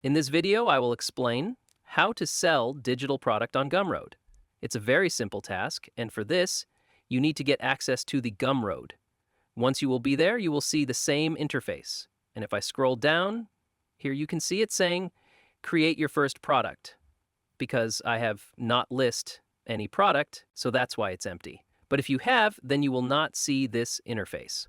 In this video, I will explain how to sell digital product on Gumroad. It's a very simple task, and for this, you need to get access to the Gumroad. Once you will be there, you will see the same interface. And if I scroll down, here you can see it saying, create your first product. Because I have not list any product, so that's why it's empty. But if you have, then you will not see this interface.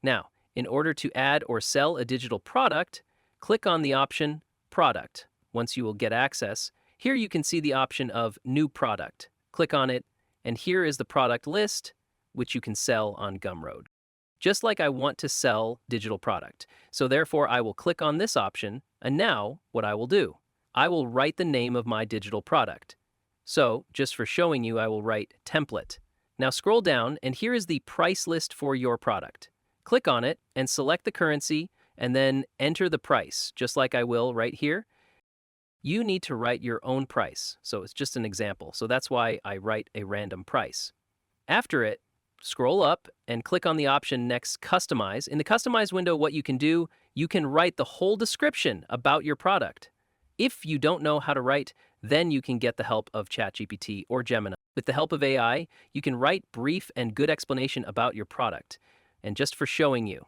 Now, in order to add or sell a digital product, click on the option Product. Once you will get access, here you can see the option of New Product. Click on it, and here is the product list, which you can sell on Gumroad. Just like I want to sell digital product. So therefore, I will click on this option, and now what I will do, I will write the name of my digital product. So, just for showing you, I will write template. Now scroll down, and here is the price list for your product. Click on it and select the currency, and then enter the price, just like I will right here. You need to write your own price, so it's just an example. So that's why I write a random price. After it, scroll up and click on the option next, Customize. In the Customize window, what you can do, you can write the whole description about your product. If you don't know how to write, then you can get the help of ChatGPT or Gemini. With the help of AI, you can write brief and good explanation about your product. And just for showing you,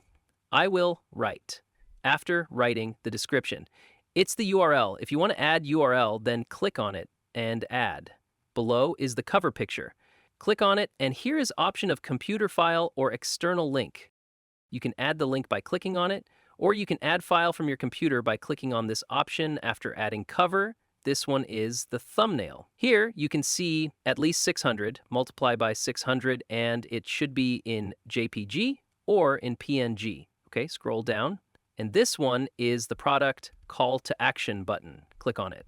I will write. After writing the description, it's the URL. If you want to add URL, then click on it and add. Below is the cover picture. Click on it, and here is option of computer file or external link. You can add the link by clicking on it, or you can add file from your computer by clicking on this option after adding cover. This one is the thumbnail. Here you can see at least 600, multiply by 600, and it should be in JPG or in PNG. Okay, scroll down. And this one is the product call to action button. Click on it.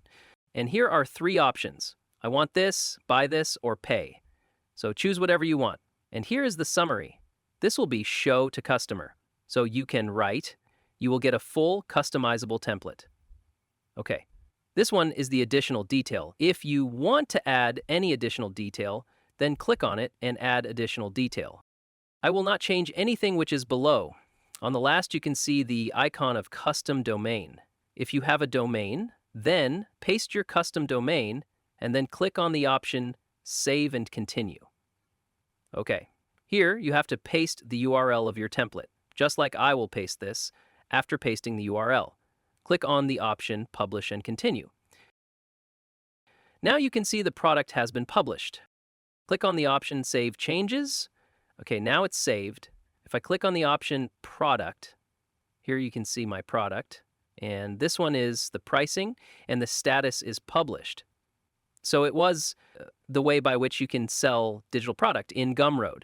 And here are three options. I want this, buy this, or pay. So choose whatever you want. And here is the summary. This will be show to customer. So you can write. You will get a full customizable template. Okay. This one is the additional detail. If you want to add any additional detail, then click on it and add additional detail. I will not change anything which is below. On the last, you can see the icon of custom domain. If you have a domain, then paste your custom domain and then click on the option Save and Continue. Okay, here you have to paste the URL of your template, just like I will paste this after pasting the URL. Click on the option Publish and Continue. Now you can see the product has been published. Click on the option Save Changes. Okay, now it's saved. If I click on the option Product, here you can see my product, and this one is the pricing, and the status is published. So it was the way by which you can sell digital product in Gumroad.